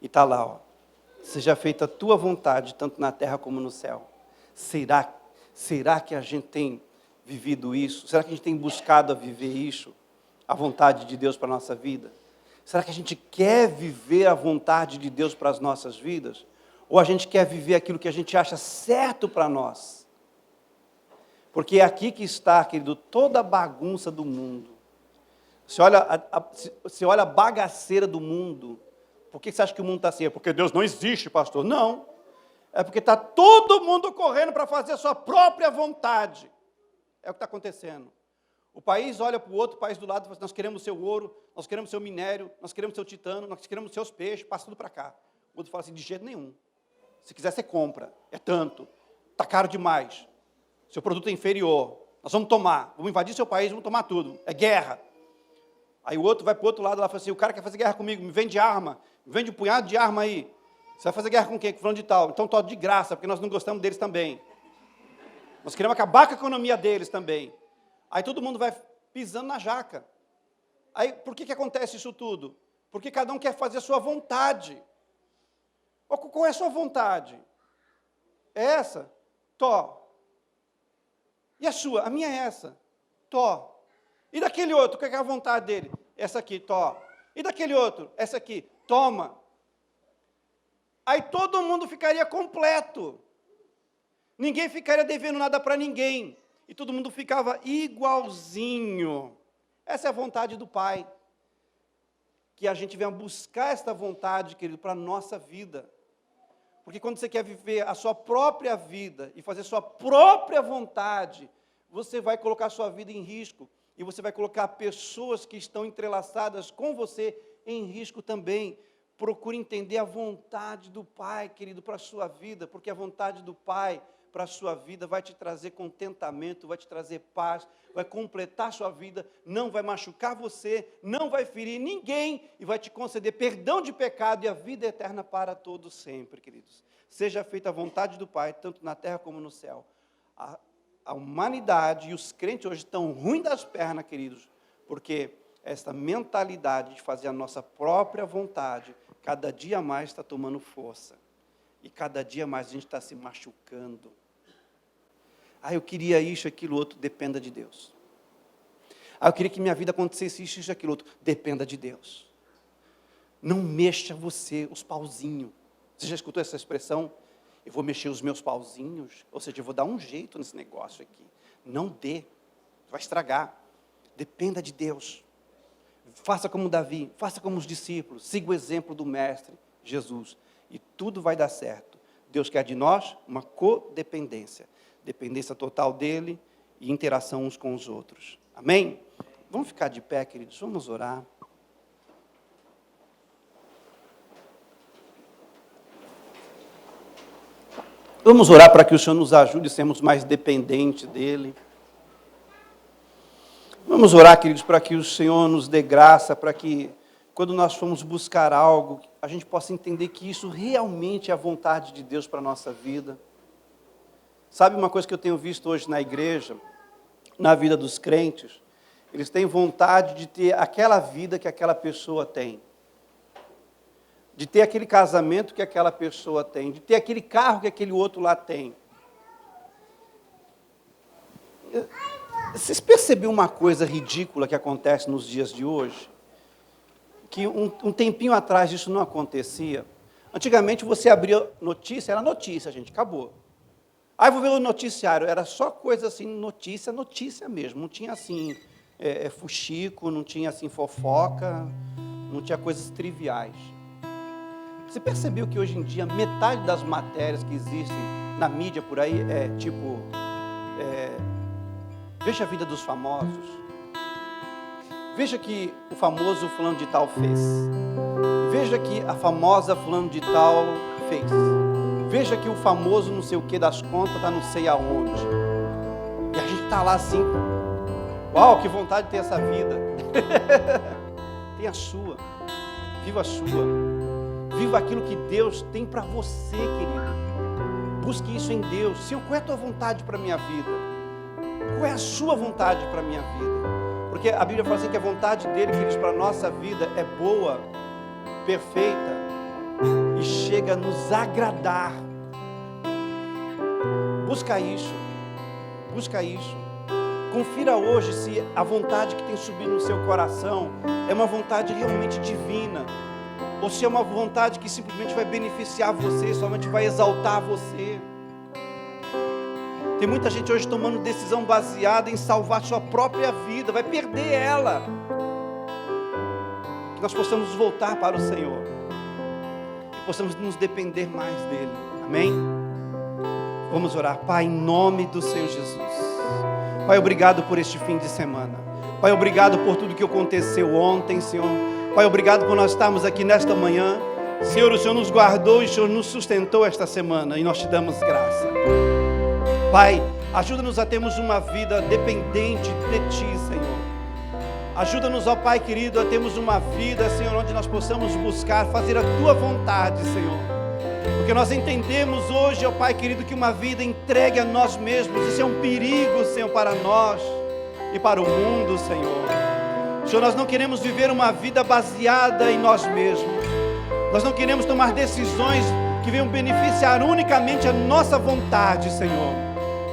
E está lá, ó. Seja feita a tua vontade, tanto na terra como no céu. Será que a gente tem vivido isso? Será que a gente tem buscado a viver isso? A vontade de Deus para a nossa vida? Será que a gente quer viver a vontade de Deus para as nossas vidas? Ou a gente quer viver aquilo que a gente acha certo para nós? Porque é aqui que está, querido, toda a bagunça do mundo. Você olha a bagaceira do mundo. Por que você acha que o mundo está assim? É porque Deus não existe, pastor. Não. É porque está todo mundo correndo para fazer a sua própria vontade. É o que está acontecendo. O país olha para o outro país do lado e fala assim, nós queremos seu ouro, nós queremos seu minério, nós queremos seu titânio, nós queremos seus peixes, passa tudo para cá. O outro fala assim, de jeito nenhum. Se quiser, você compra. É tanto. Está caro demais. Seu produto é inferior. Nós vamos tomar. Vamos invadir seu país, vamos tomar tudo. É guerra. Aí o outro vai para o outro lado lá e fala assim, o cara quer fazer guerra comigo, me vende arma. Me vende um punhado de arma aí. Você vai fazer guerra com quem? Com fulano de tal. Então, todo de graça, porque nós não gostamos deles também. Nós queremos acabar com a economia deles também. Aí todo mundo vai pisando na jaca. Aí, por que acontece isso tudo? Porque cada um quer fazer a sua vontade. Qual é a sua vontade? É essa? Tó. E a sua? A minha é essa. Tó. E daquele outro, qual é a vontade dele? Essa aqui, tó. E daquele outro? Essa aqui, toma. Aí todo mundo ficaria completo. Ninguém ficaria devendo nada para ninguém. E todo mundo ficava igualzinho. Essa é a vontade do Pai. Que a gente venha buscar esta vontade, querido, para a nossa vida. Porque quando você quer viver a sua própria vida e fazer a sua própria vontade, você vai colocar a sua vida em risco. E você vai colocar pessoas que estão entrelaçadas com você em risco também. Procure entender a vontade do Pai, querido, para a sua vida, porque a vontade do Pai para a sua vida vai te trazer contentamento, vai te trazer paz, vai completar a sua vida, não vai machucar você, não vai ferir ninguém e vai te conceder perdão de pecado e a vida eterna para todos sempre, queridos. Seja feita a vontade do Pai, tanto na terra como no céu. A humanidade e os crentes hoje estão ruins das pernas, queridos, porque essa mentalidade de fazer a nossa própria vontade, cada dia mais está tomando força. E cada dia mais a gente está se machucando. Eu queria isso, aquilo, outro, dependa de Deus. Eu queria que minha vida acontecesse isso, aquilo, outro, dependa de Deus. Não mexa você, os pauzinhos. Você já escutou essa expressão? Eu vou mexer os meus pauzinhos, ou seja, eu vou dar um jeito nesse negócio aqui. Não dê, vai estragar. Dependa de Deus. Faça como Davi, faça como os discípulos, siga o exemplo do Mestre, Jesus, e tudo vai dar certo. Deus quer de nós uma codependência, dependência total dele e interação uns com os outros. Amém? Vamos ficar de pé, queridos, vamos orar. Vamos orar para que o Senhor nos ajude a sermos mais dependentes dele. Vamos orar, queridos, para que o Senhor nos dê graça, para que, quando nós formos buscar algo, a gente possa entender que isso realmente é a vontade de Deus para a nossa vida. Sabe uma coisa que eu tenho visto hoje na igreja, na vida dos crentes? Eles têm vontade de ter aquela vida que aquela pessoa tem. De ter aquele casamento que aquela pessoa tem. De ter aquele carro que aquele outro lá tem. Vocês perceberam uma coisa ridícula que acontece nos dias de hoje? Que um tempinho atrás isso não acontecia. Antigamente você abria notícia, era notícia, gente, acabou. Aí vou ver o noticiário, era só coisa assim, notícia mesmo. Não tinha assim, fuxico, não tinha assim fofoca, não tinha coisas triviais. Você percebeu que hoje em dia metade das matérias que existem na mídia por aí é tipo... veja a vida dos famosos. Veja que o famoso fulano de tal fez. Veja que a famosa fulano de tal fez. Veja que o famoso não sei o que das contas está não sei aonde. E a gente está lá assim, uau, que vontade de ter essa vida. Tem a sua. Viva a sua. Viva aquilo que Deus tem para você, querido. Busque isso em Deus. Senhor, qual é a tua vontade para a minha vida? Qual é a sua vontade para a minha vida? Porque a Bíblia fala assim que a vontade dele, queridos, para a nossa vida é boa, perfeita e chega a nos agradar. Busca isso. Busca isso. Confira hoje se a vontade que tem subido no seu coração é uma vontade realmente divina ou se é uma vontade que simplesmente vai beneficiar você, somente vai exaltar você. Tem muita gente hoje tomando decisão baseada em salvar sua própria vida, vai perder ela. Que nós possamos voltar para o Senhor, que possamos nos depender mais dEle, amém? Vamos orar. Pai, em nome do Senhor Jesus. Pai, obrigado por este fim de semana. Pai, obrigado por tudo que aconteceu ontem, Senhor. Pai, obrigado por nós estarmos aqui nesta manhã. Senhor, o Senhor nos guardou e o Senhor nos sustentou esta semana e nós te damos graça. Pai, ajuda-nos a termos uma vida dependente de Ti, Senhor. Ajuda-nos, ó Pai querido, a termos uma vida, Senhor, onde nós possamos buscar fazer a Tua vontade, Senhor. Porque nós entendemos hoje, ó Pai querido, que uma vida entregue a nós mesmos, isso é um perigo, Senhor, para nós e para o mundo, Senhor. Senhor, nós não queremos viver uma vida baseada em nós mesmos. Nós não queremos tomar decisões que venham beneficiar unicamente a nossa vontade, Senhor.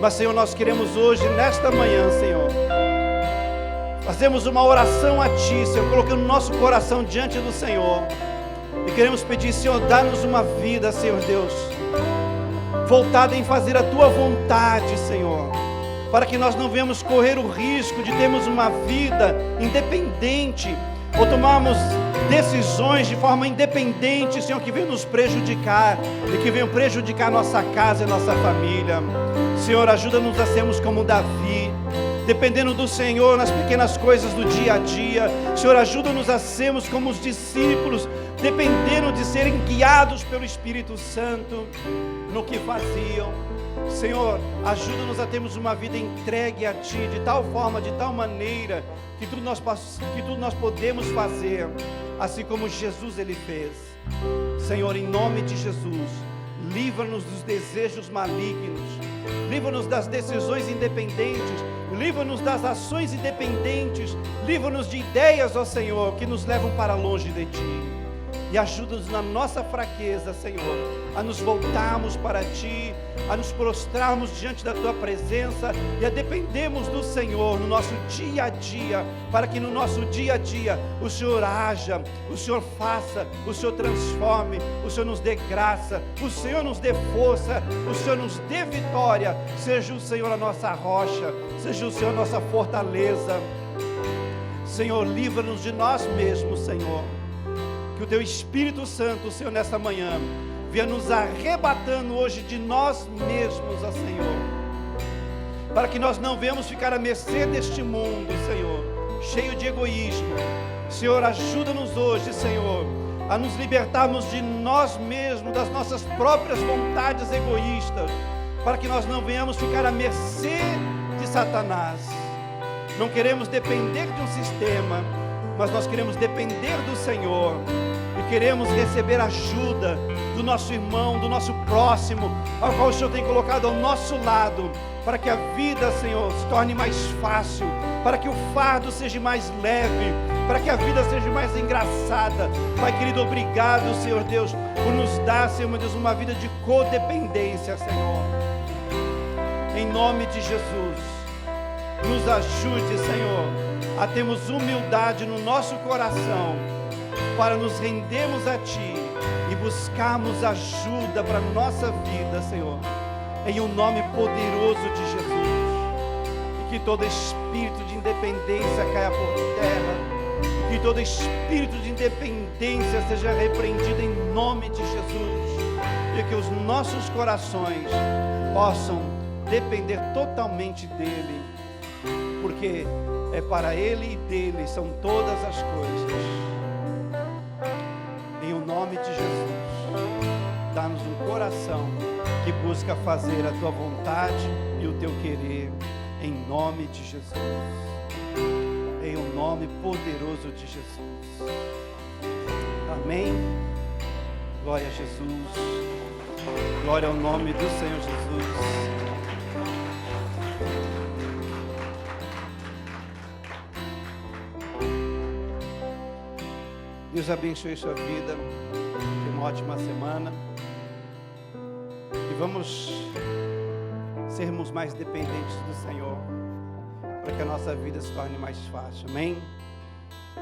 Mas, Senhor, nós queremos hoje, nesta manhã, Senhor, fazemos uma oração a Ti, Senhor, colocando nosso coração diante do Senhor. E queremos pedir, Senhor, dá-nos uma vida, Senhor Deus, voltada em fazer a Tua vontade, Senhor, para que nós não venhamos correr o risco de termos uma vida independente, ou tomarmos decisões de forma independente, Senhor, que venham nos prejudicar, e que venham prejudicar nossa casa e nossa família. Senhor, ajuda-nos a sermos como Davi, dependendo do Senhor nas pequenas coisas do dia a dia. Senhor, ajuda-nos a sermos como os discípulos, dependendo de serem guiados pelo Espírito Santo no que faziam. Senhor, ajuda-nos a termos uma vida entregue a Ti, de tal forma, de tal maneira, que tudo nós podemos fazer, assim como Jesus Ele fez. Senhor, em nome de Jesus, livra-nos dos desejos malignos, livra-nos das decisões independentes, livra-nos das ações independentes, livra-nos de ideias, ó Senhor, que nos levam para longe de Ti. E ajuda-nos na nossa fraqueza, Senhor, a nos voltarmos para Ti, a nos prostrarmos diante da Tua presença e a dependermos do Senhor no nosso dia a dia, para que no nosso dia a dia o Senhor haja, o Senhor faça, o Senhor transforme, o Senhor nos dê graça, o Senhor nos dê força, o Senhor nos dê vitória. Seja o Senhor a nossa rocha, seja o Senhor a nossa fortaleza. Senhor, livra-nos de nós mesmos, Senhor. Que o Teu Espírito Santo, Senhor, nessa manhã, venha nos arrebatando hoje de nós mesmos, ó Senhor, para que nós não venhamos ficar à mercê deste mundo, Senhor, cheio de egoísmo. Senhor, ajuda-nos hoje, Senhor, a nos libertarmos de nós mesmos, das nossas próprias vontades egoístas, para que nós não venhamos ficar à mercê de Satanás. Não queremos depender de um sistema, mas nós queremos depender do Senhor e queremos receber ajuda do nosso irmão, do nosso próximo, ao qual o Senhor tem colocado ao nosso lado, para que a vida, Senhor, se torne mais fácil, para que o fardo seja mais leve, para que a vida seja mais engraçada. Pai querido, obrigado, Senhor Deus, por nos dar, Senhor Deus, uma vida de codependência, Senhor. Em nome de Jesus, nos ajude, Senhor, a termos humildade no nosso coração, para nos rendermos a Ti e buscarmos ajuda para a nossa vida, Senhor, em um nome poderoso de Jesus. E que todo espírito de independência caia por terra, que todo espírito de independência seja repreendido em nome de Jesus, e que os nossos corações possam depender totalmente dEle, porque é para Ele e dEle são todas as coisas. Em o nome de Jesus, dá-nos um coração que busca fazer a Tua vontade e o Teu querer, em nome de Jesus. Em o nome poderoso de Jesus. Amém. Glória a Jesus. Glória ao nome do Senhor Jesus. Deus abençoe sua vida, tenha uma ótima semana e vamos sermos mais dependentes do Senhor, para que a nossa vida se torne mais fácil, amém?